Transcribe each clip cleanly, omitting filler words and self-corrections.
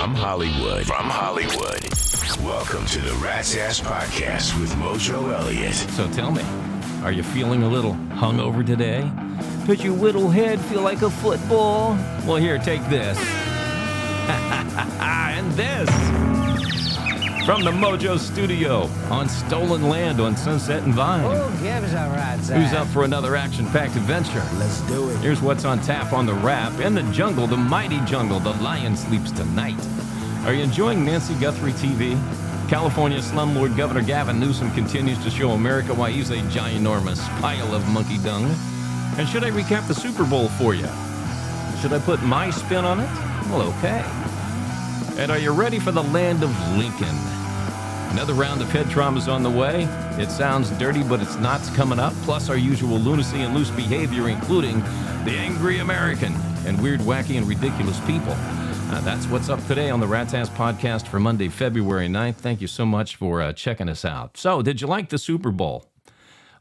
From Hollywood. Welcome to the Rat's Ass Podcast with Mojo Elliott. So tell me, are you feeling a little hungover today? Does your little head feel like a football? Well, here, take this. And this. From the Mojo Studio on stolen land on Sunset and Vine. Who gives a rat's Who's ass? up for another action-packed adventure? Let's do it. Here's what's on tap on the Rap. In the jungle, the mighty jungle, the lion sleeps tonight. Are you enjoying Nancy Guthrie TV? California slumlord Governor Gavin Newsom continues to show America why he's a ginormous pile of monkey dung. And should I recap the Super Bowl for you? Should I put my spin on it? Well, okay. And are you ready for the land of Lincoln? Another round of head trauma's on the way. It sounds dirty, but it's not coming up. Plus our usual lunacy and loose behavior, including the angry American and weird, wacky, and ridiculous people. That's what's up today on the Rat's Ass Podcast for Monday, February 9th. Thank you so much for checking us out. So, did you like the Super Bowl?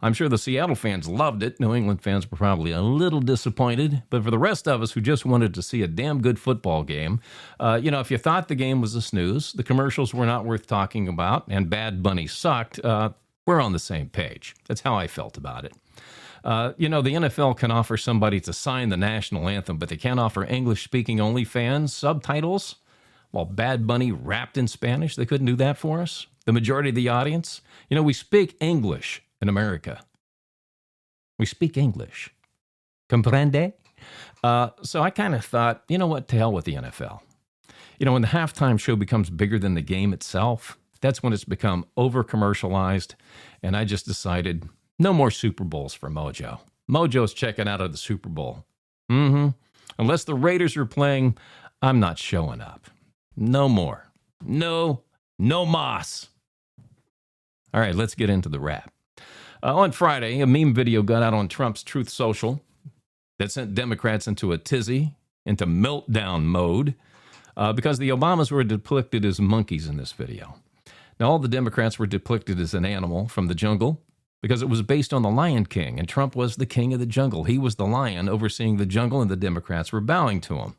I'm sure the Seattle fans loved it. New England fans were probably a little disappointed. But for the rest of us who just wanted to see a damn good football game, if you thought the game was a snooze, the commercials were not worth talking about, and Bad Bunny sucked, we're on the same page. That's how I felt about it. The NFL can offer somebody to sign the national anthem, but they can't offer English-speaking only fans subtitles. While Bad Bunny rapped in Spanish, they couldn't do that for us. The majority of the audience, we speak English in America. We speak English. Comprende? So I kind of thought, you know what, to hell with the NFL. When the halftime show becomes bigger than the game itself, that's when it's become over-commercialized, and I just decided no more Super Bowls for Mojo. Mojo's checking out of the Super Bowl. Unless the Raiders are playing, I'm not showing up. No more. No mas. All right, let's get into the rap. On Friday, a meme video got out on Trump's Truth Social that sent Democrats into a tizzy, into meltdown mode, because the Obamas were depicted as monkeys in this video. Now, all the Democrats were depicted as an animal from the jungle because it was based on the Lion King, and Trump was the king of the jungle. He was the lion overseeing the jungle, and the Democrats were bowing to him.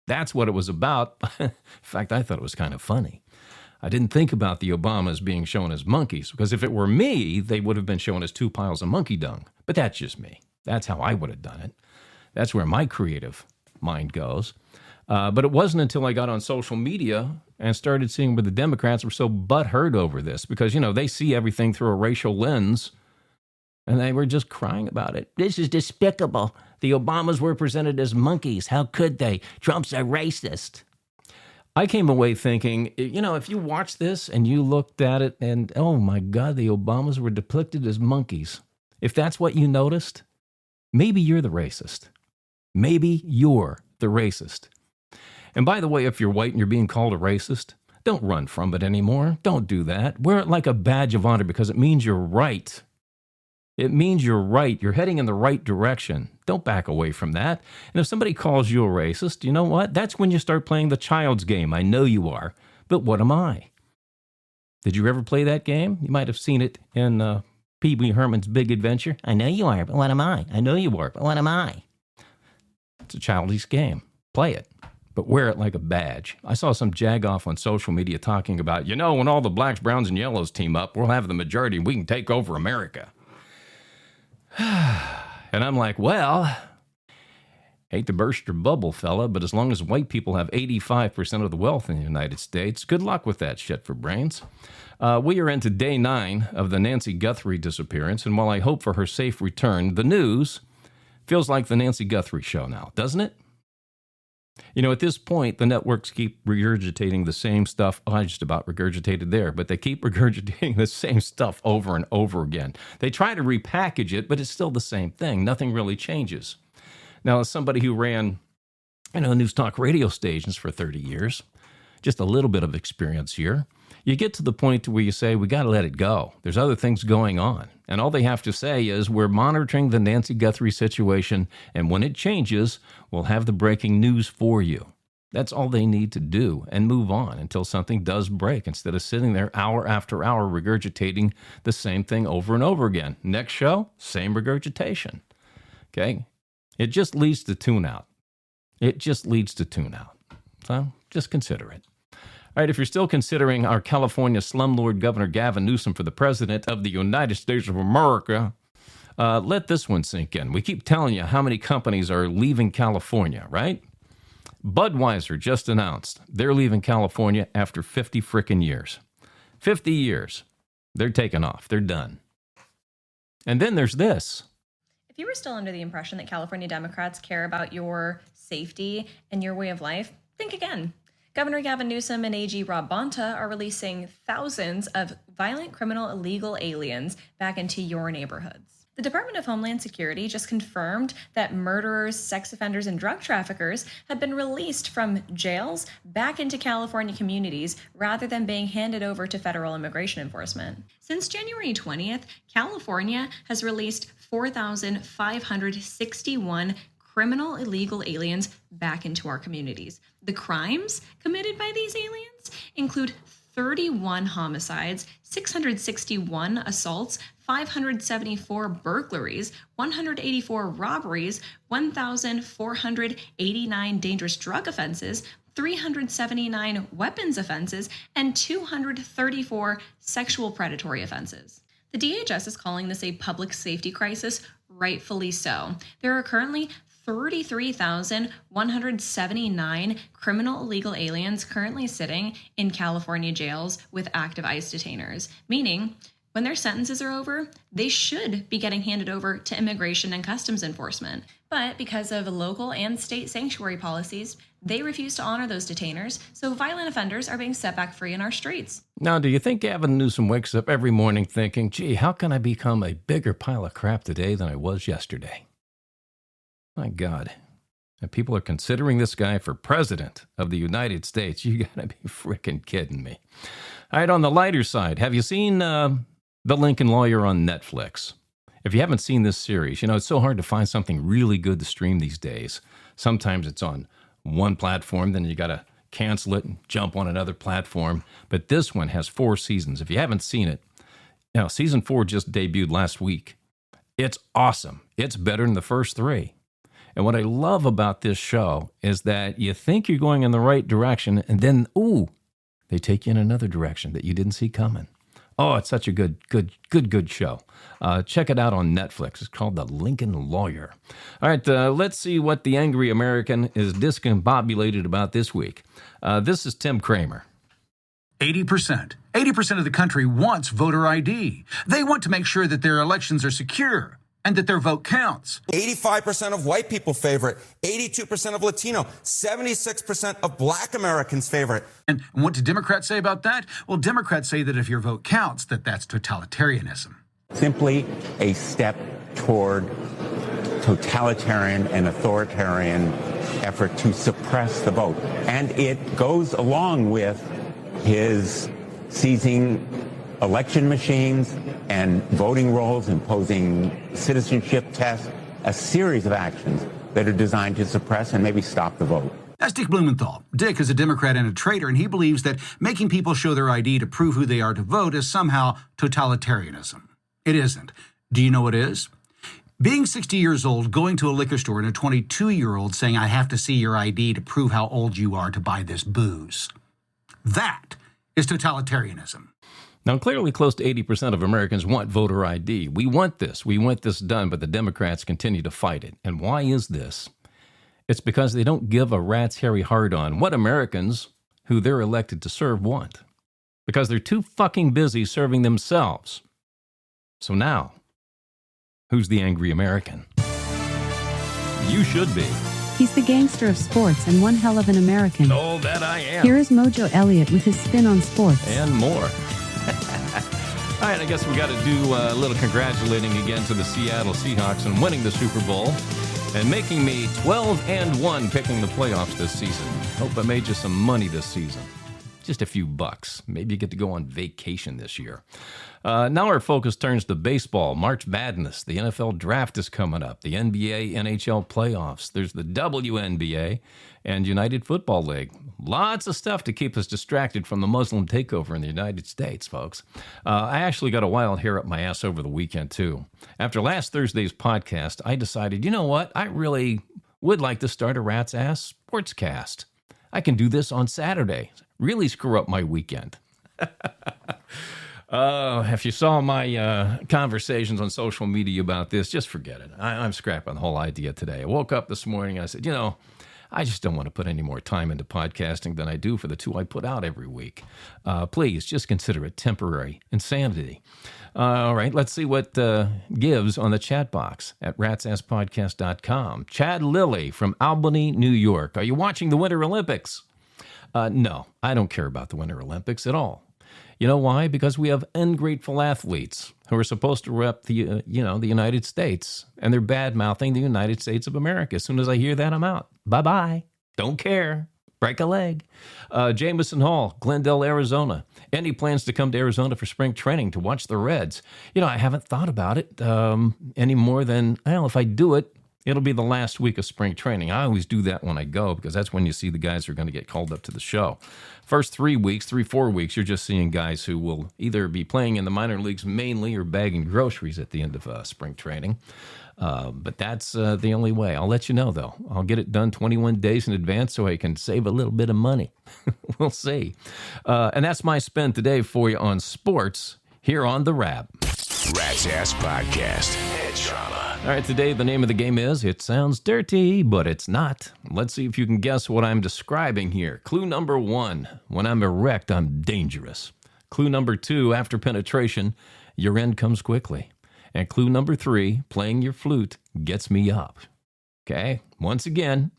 That's what it was about. In fact, I thought it was kind of funny. I didn't think about the Obamas being shown as monkeys, because if it were me, they would have been shown as two piles of monkey dung. But that's just me. That's how I would have done it. That's where my creative mind goes. But it wasn't until I got on social media and started seeing where the Democrats were so butthurt over this, because, they see everything through a racial lens, and they were just crying about it. This is despicable. The Obamas were presented as monkeys. How could they? Trump's a racist. I came away thinking, if you watch this and you looked at it and, oh my God, the Obamas were depicted as monkeys. If that's what you noticed, maybe you're the racist. Maybe you're the racist. And by the way, if you're white and you're being called a racist, don't run from it anymore. Don't do that. Wear it like a badge of honor because it means you're right. It means you're right. You're heading in the right direction. Don't back away from that. And if somebody calls you a racist, you know what? That's when you start playing the child's game. I know you are. But what am I? Did you ever play that game? You might have seen it in Pee Wee Herman's Big Adventure. I know you are, but what am I? I know you are, but what am I? It's a childish game. Play it. But wear it like a badge. I saw some jagoff on social media talking about, when all the blacks, browns, and yellows team up, we'll have the majority and we can take over America. And I'm like, well, hate to burst your bubble, fella, but as long as white people have 85% of the wealth in the United States, good luck with that shit for brains. We are into day 9 of the Nancy Guthrie disappearance, and while I hope for her safe return, the news feels like the Nancy Guthrie show now, doesn't it? At this point, the networks keep regurgitating the same stuff. I just about regurgitated there, but they keep regurgitating the same stuff over and over again. They try to repackage it, but it's still the same thing. Nothing really changes. Now, as somebody who ran, news talk radio stations for 30 years, just a little bit of experience here, you get to the point where you say, we got to let it go. There's other things going on. And all they have to say is, we're monitoring the Nancy Guthrie situation, and when it changes, we'll have the breaking news for you. That's all they need to do, and move on until something does break, instead of sitting there hour after hour regurgitating the same thing over and over again. Next show, same regurgitation. Okay? It just leads to tune out. So just consider it. All right, if you're still considering our California slumlord Governor Gavin Newsom for the president of the United States of America, let this one sink in. We keep telling you how many companies are leaving California, right? Budweiser just announced they're leaving California after 50 frickin' years. 50 years. They're taking off. They're done. And then there's this. If you were still under the impression that California Democrats care about your safety and your way of life, think again. Governor Gavin Newsom and AG Rob Bonta are releasing thousands of violent criminal illegal aliens back into your neighborhoods. The Department of Homeland Security just confirmed that murderers, sex offenders, and drug traffickers have been released from jails back into California communities rather than being handed over to federal immigration enforcement. Since January 20th, California has released 4,561 criminal illegal aliens back into our communities. The crimes committed by these aliens include 31 homicides, 661 assaults, 574 burglaries, 184 robberies, 1,489 dangerous drug offenses, 379 weapons offenses, and 234 sexual predatory offenses. The DHS is calling this a public safety crisis, rightfully so. There are currently 33,179 criminal illegal aliens currently sitting in California jails with active ICE detainers, meaning when their sentences are over, they should be getting handed over to Immigration and Customs Enforcement. But because of local and state sanctuary policies, they refuse to honor those detainers, so violent offenders are being set back free in our streets. Now, do you think Gavin Newsom wakes up every morning thinking, gee, how can I become a bigger pile of crap today than I was yesterday? My God. And people are considering this guy for president of the United States. You gotta be freaking kidding me. All right, on the lighter side, have you seen The Lincoln Lawyer on Netflix? If you haven't seen this series, it's so hard to find something really good to stream these days. Sometimes it's on one platform, then you gotta cancel it and jump on another platform. But this one has 4 seasons. If you haven't seen it, season 4 just debuted last week. It's awesome. It's better than the first 3. And what I love about this show is that you think you're going in the right direction, and then, they take you in another direction that you didn't see coming. Oh, it's such a good show. Check it out on Netflix. It's called The Lincoln Lawyer. All right, let's see what the angry American is discombobulated about this week. This is Tim Kramer. 80%. 80% of the country wants voter ID. They want to make sure that their elections are secure and that their vote counts. 85% of white people favor it. 82% of Latino. 76% of black Americans favor it. And what do Democrats say about that? Well, Democrats say that if your vote counts, that's totalitarianism. Simply a step toward totalitarian and authoritarian effort to suppress the vote. And it goes along with his seizing election machines and voting rolls, imposing citizenship tests, a series of actions that are designed to suppress and maybe stop the vote. That's Dick Blumenthal. Dick is a Democrat and a traitor, and he believes that making people show their ID to prove who they are to vote is somehow totalitarianism. It isn't. Do you know what is? Being 60 years old, going to a liquor store, and a 22-year-old saying, I have to see your ID to prove how old you are to buy this booze. That is totalitarianism. Now, clearly close to 80% of Americans want voter ID. We want this done, but the Democrats continue to fight it. And why is this? It's because they don't give a rat's hairy hard on what Americans who they're elected to serve want. Because they're too fucking busy serving themselves. So now, who's the angry American? You should be. He's the gangster of sports and one hell of an American. Oh, that I am. Here is Mojo Elliott with his spin on sports. And more. All right, I guess we got to do a little congratulating again to the Seattle Seahawks on winning the Super Bowl and making me 12-1 picking the playoffs this season. Hope I made you some money this season. Just a few bucks. Maybe you get to go on vacation this year. Now our focus turns to baseball. March Madness. The NFL draft is coming up. The NBA, NHL playoffs. There's the WNBA and United Football League. Lots of stuff to keep us distracted from the Muslim takeover in the United States, folks. I actually got a wild hair up my ass over the weekend, too. After last Thursday's podcast, I decided, you know what? I really would like to start a Rat's Ass Sportscast. I can do this on Saturday. Really screw up my weekend. If you saw my conversations on social media about this, just forget it. I'm scrapping the whole idea today. I woke up this morning and I said, I just don't want to put any more time into podcasting than I do for the 2 I put out every week. Please, just consider it temporary insanity. All right, let's see what gives on the chat box at ratsasspodcast.com. Chad Lilly from Albany, New York. Are you watching the Winter Olympics? No, I don't care about the Winter Olympics at all. You know why? Because we have ungrateful athletes who are supposed to rep the United States, and they're bad-mouthing the United States of America. As soon as I hear that, I'm out. Bye-bye. Don't care. Break a leg. Jameson Hall, Glendale, Arizona. Any plans to come to Arizona for spring training to watch the Reds? I haven't thought about it any more than, if I do it, it'll be the last week of spring training. I always do that when I go because that's when you see the guys who are going to get called up to the show. First 4 weeks, you're just seeing guys who will either be playing in the minor leagues mainly or bagging groceries at the end of spring training. But that's the only way. I'll let you know, though. I'll get it done 21 days in advance so I can save a little bit of money. We'll see. And that's my spin today for you on sports here on The Wrap. Rat's Ass Podcast. Head trauma. All right, today the name of the game is It Sounds Dirty, but It's Not. Let's see if you can guess what I'm describing here. Clue number 1, when I'm erect, I'm dangerous. Clue number 2, after penetration, your end comes quickly. And clue number 3, playing your flute gets me up. Okay, once again,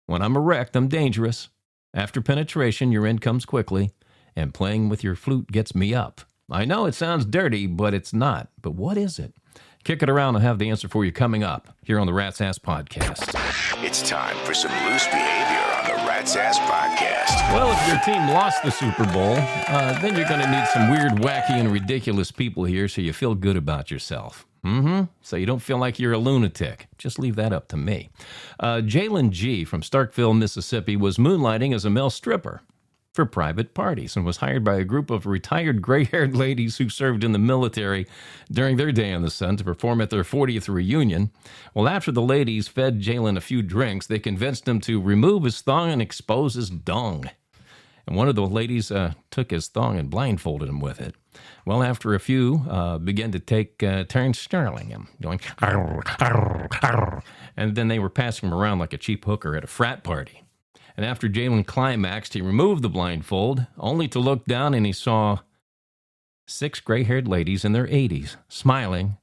when I'm erect, I'm dangerous. After penetration, your end comes quickly. And playing with your flute gets me up. I know it sounds dirty, but it's not. But what is it? Kick it around and have the answer for you coming up here on the Rat's Ass Podcast. It's time for some loose behavior on the Rat's Ass Podcast. Well, if your team lost the Super Bowl, then you're going to need some weird, wacky, and ridiculous people here so you feel good about yourself. So you don't feel like you're a lunatic. Just leave that up to me. Jalen G. from Starkville, Mississippi was moonlighting as a male stripper for private parties and was hired by a group of retired gray-haired ladies who served in the military during their day in the sun to perform at their 40th reunion. Well, after the ladies fed Jalen a few drinks, they convinced him to remove his thong and expose his dong. And one of the ladies took his thong and blindfolded him with it. Well, after a few, began to take turns snarling him, going, arr, arr, arr. And then they were passing him around like a cheap hooker at a frat party. And after Jalen climaxed, he removed the blindfold, only to look down and he saw 6 gray-haired ladies in their 80s, smiling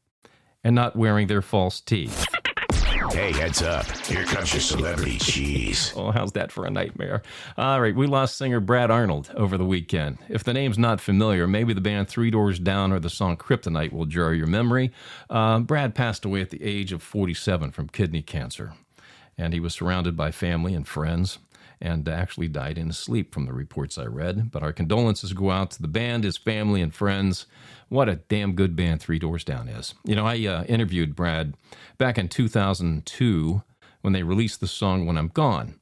and not wearing their false teeth. Hey, heads up. Here comes your celebrity cheese. Oh, how's that for a nightmare? All right, we lost singer Brad Arnold over the weekend. If the name's not familiar, maybe the band Three Doors Down or the song Kryptonite will jar your memory. Brad passed away at the age of 47 from kidney cancer, and he was surrounded by family and friends, and actually died in his sleep from the reports I read. But our condolences go out to the band, his family, and friends. What a damn good band Three Doors Down is. I interviewed Brad back in 2002 when they released the song When I'm Gone.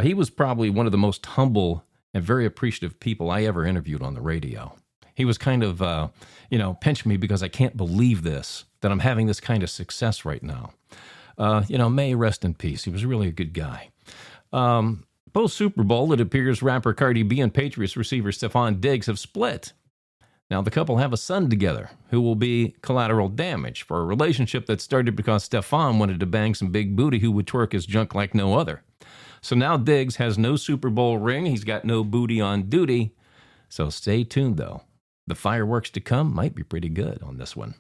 He was probably one of the most humble and very appreciative people I ever interviewed on the radio. He was kind of, pinch me because I can't believe this, that I'm having this kind of success right now. May he rest in peace. He was really a good guy. Post-Super Bowl, it appears rapper Cardi B and Patriots receiver Stephon Diggs have split. Now, the couple have a son together who will be collateral damage for a relationship that started because Stephon wanted to bang some big booty who would twerk his junk like no other. So now Diggs has no Super Bowl ring. He's got no booty on duty. So stay tuned, though. The fireworks to come might be pretty good on this one.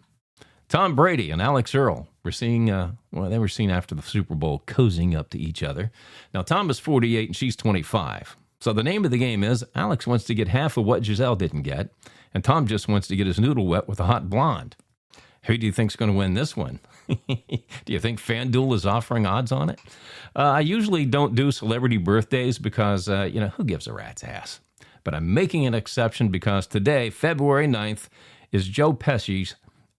Tom Brady and Alex Earl were seen, they were seen after the Super Bowl cozying up to each other. Now, Tom is 48 and she's 25. So the name of the game is Alex wants to get half of what Giselle didn't get, and Tom just wants to get his noodle wet with a hot blonde. Who do you think's going to win this one? Do you think FanDuel is offering odds on it? I usually don't do celebrity birthdays because, who gives a rat's ass? But I'm making an exception because today, February 9th, is Joe Pesci's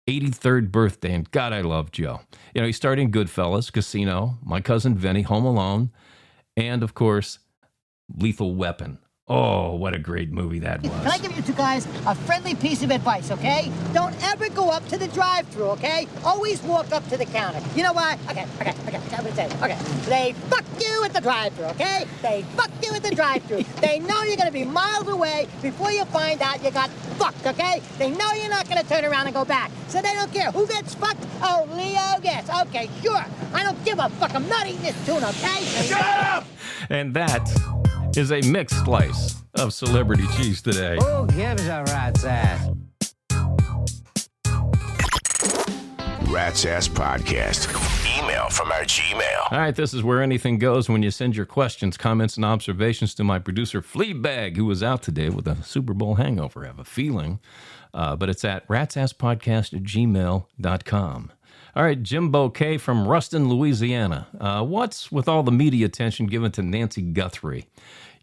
83rd birthday, and God, I love Joe. He starred in Goodfellas, Casino, My Cousin Vinny, Home Alone, and, of course, Lethal Weapon. Oh, what a great movie that was. Can I give you two guys a friendly piece of advice, okay? Don't ever go up to the drive-thru, okay? Always walk up to the counter. You know why? Okay. I'm gonna say it. Okay. They fuck you at the drive-thru, okay? They fuck you at the drive-thru. They know you're gonna be miles away before you find out you got fucked, okay? They know you're not gonna turn around and go back. So they don't care. Who gets fucked? Oh, Leo gets. Okay, sure. I don't give a fuck. I'm not eating this tuna, okay? Shut up! And that is a mixed slice of celebrity cheese today. Who gives a rat's ass? Rat's Ass Podcast. Email from our Gmail. All right, this is where anything goes when you send your questions, comments, and observations to my producer, Fleabag, who was out today with a Super Bowl hangover, I have a feeling. But it's at ratsasspodcast@gmail.com. All right, Jimbo K from Ruston, Louisiana. What's with all the media attention given to Nancy Guthrie?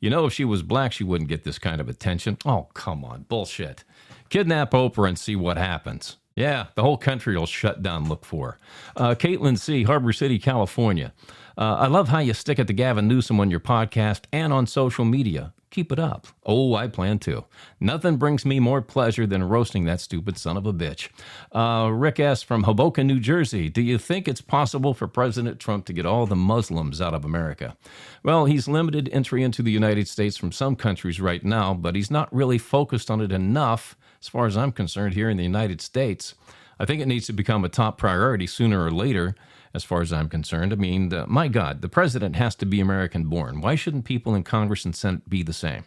You know, if she was black, she wouldn't get this kind of attention. Oh, come on, bullshit. Kidnap Oprah and see what happens. Yeah, the whole country will shut down, look for. Caitlin C., Harbor City, California. I love how you stick it to Gavin Newsom on your podcast and on social media. Keep it up. Oh, I plan to. Nothing brings me more pleasure than roasting that stupid son of a bitch. Rick S. from Hoboken, New Jersey. Do you think it's possible for President Trump to get all the Muslims out of America? Well, he's limited entry into the United States from some countries right now, but he's not really focused on it enough, as far as I'm concerned, here in the United States. I think it needs to become a top priority sooner or later, as far as I'm concerned. I mean, my God, the president has to be American-born. Why shouldn't people in Congress and Senate be the same?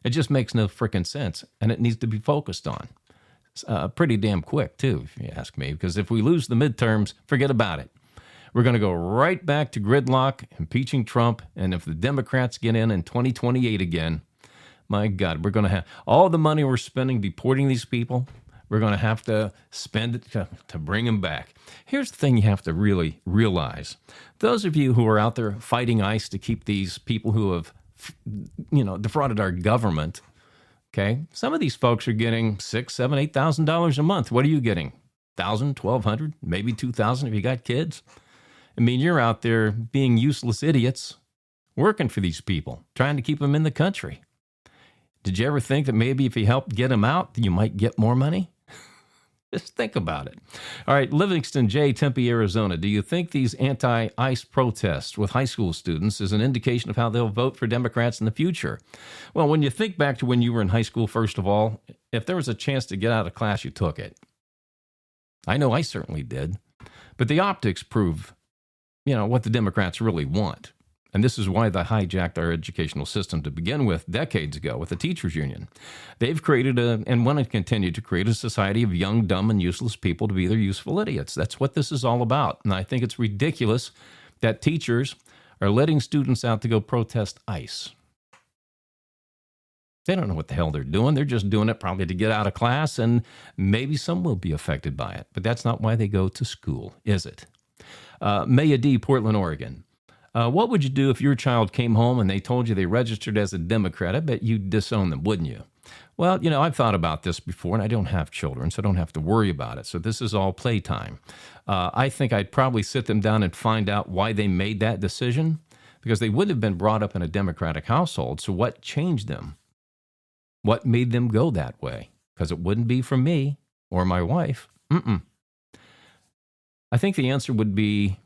It just makes no frickin' sense, and it needs to be focused on. Pretty damn quick, too, if you ask me, because if we lose the midterms, forget about it. We're going to go right back to gridlock, impeaching Trump, and if the Democrats get in 2028 again, my God, we're going to have all the money we're spending deporting these people. We're going to have to spend it to bring them back. Here's the thing you have to really realize. Those of you who are out there fighting ICE to keep these people who have, defrauded our government, okay? Some of these folks are getting $6,000, $7,000, $8,000 a month. What are you getting? $1,000, $1,200, maybe $2,000 if you got kids? I mean, you're out there being useless idiots working for these people, trying to keep them in the country. Did you ever think that maybe if you helped get them out, you might get more money? Just think about it. All right, Livingston J., Tempe, Arizona. Do you think these anti-ICE protests with high school students is an indication of how they'll vote for Democrats in the future? Well, when you think back to when you were in high school, first of all, if there was a chance to get out of class, you took it. I know I certainly did. But the optics prove, what the Democrats really want. And this is why they hijacked our educational system to begin with decades ago with the teachers union. They've created and want to continue to create a society of young, dumb, and useless people to be their useful idiots. That's what this is all about. And I think it's ridiculous that teachers are letting students out to go protest ICE. They don't know what the hell they're doing. They're just doing it probably to get out of class, and maybe some will be affected by it. But that's not why they go to school, is it? Maya D., Portland, Oregon. What would you do if your child came home and they told you they registered as a Democrat? I bet you'd disown them, wouldn't you? Well, I've thought about this before, and I don't have children, so I don't have to worry about it. So this is all playtime. I think I'd probably sit them down and find out why they made that decision, because they wouldn't have been brought up in a Democratic household. So what changed them? What made them go that way? Because it wouldn't be from me or my wife. I think the answer would be,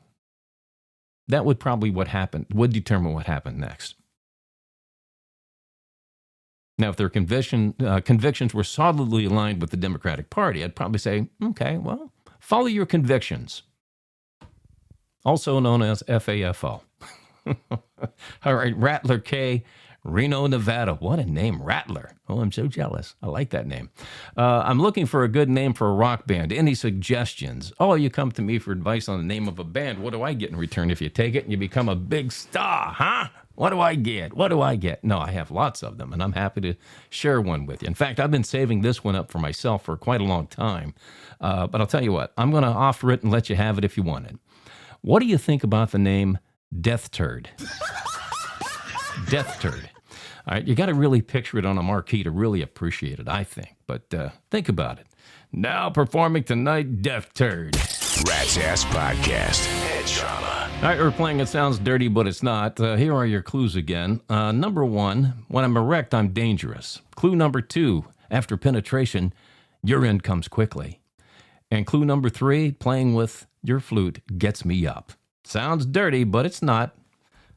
that would probably would determine what happened next. Now, if their convictions were solidly aligned with the Democratic Party, I'd probably say, okay, well, follow your convictions. Also known as FAFO. All right, Rattler K., Reno, Nevada. What a name, Rattler. Oh, I'm so jealous. I like that name. I'm looking for a good name for a rock band. Any suggestions? Oh, you come to me for advice on the name of a band. What do I get in return if you take it and you become a big star, huh? What do I get? What do I get? No, I have lots of them, and I'm happy to share one with you. In fact, I've been saving this one up for myself for quite a long time. But I'll tell you what, I'm going to offer it and let you have it if you want it. What do you think about the name Death Turd? Death Turd. All right, you got to really picture it on a marquee to really appreciate it, I think. But think about it. Now performing tonight, Death Turd. Rat's Ass Podcast. Head trauma. All right, we're playing It Sounds Dirty, but It's Not. Here are your clues again. Number 1, when I'm erect, I'm dangerous. Clue number 2, after penetration, urine comes quickly. And clue number 3, playing with your flute gets me up. Sounds dirty, but it's not.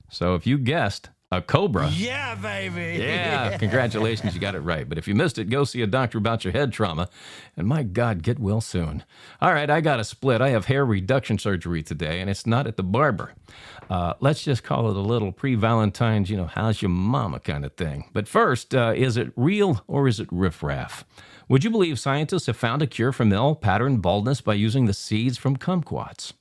So if you guessed a cobra. Yeah, baby. Yeah, congratulations, you got it right. But if you missed it, go see a doctor about your head trauma. And my God, get well soon. All right, I got a split. I have hair reduction surgery today, and it's not at the barber. Let's just call it a little pre-Valentine's, how's your mama kind of thing. But first, is it real or is it riffraff? Would you believe scientists have found a cure for male pattern baldness by using the seeds from kumquats?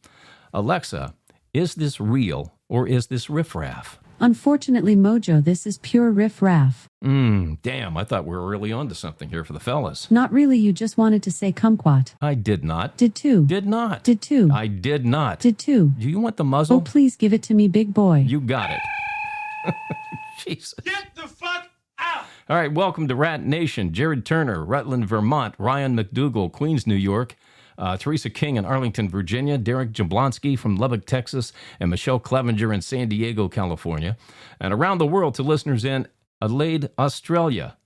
Alexa, is this real or is this riffraff? Unfortunately, Mojo, this is pure riff-raff. Damn, I thought we were really onto something here for the fellas. Not really, you just wanted to say kumquat. I did not. Did too. Did not. Did too. I did not. Did too. Do you want the muzzle? Oh, please give it to me, big boy. You got it. Jesus. Get the fuck out! All right, welcome to Rat Nation. Jared Turner, Rutland, Vermont. Ryan McDougall, Queens, New York. Teresa King in Arlington, Virginia, Derek Jablonski from Lubbock, Texas, and Michelle Clevenger in San Diego, California. And around the world to listeners in Adelaide, Australia,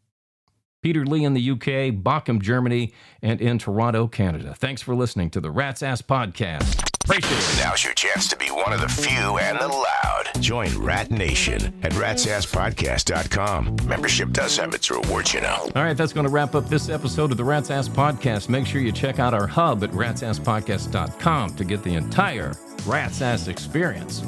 Peter Lee in the UK, Bochum, Germany, and in Toronto, Canada. Thanks for listening to the Rat's Ass Podcast. Appreciate it. Now's your chance to be one of the few and the loud. Join Rat Nation at ratsasspodcast.com. Membership does have its rewards, All right, that's going to wrap up this episode of the Rat's Ass Podcast. Make sure you check out our hub at ratsasspodcast.com to get the entire Rat's Ass experience.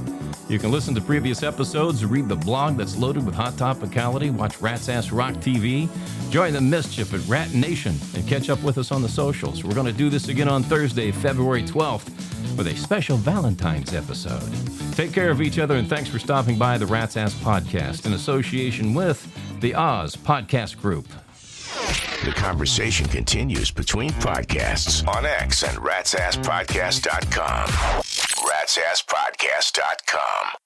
You can listen to previous episodes, read the blog that's loaded with hot topicality, watch Rat's Ass Rock TV, join the mischief at Rat Nation, and catch up with us on the socials. We're going to do this again on Thursday, February 12th, with a special Valentine's episode. Take care of each other, and thanks for stopping by the Rat's Ass Podcast in association with the Oz Podcast Group. The conversation continues between podcasts on X and ratsasspodcast.com. ratsasspodcast.com.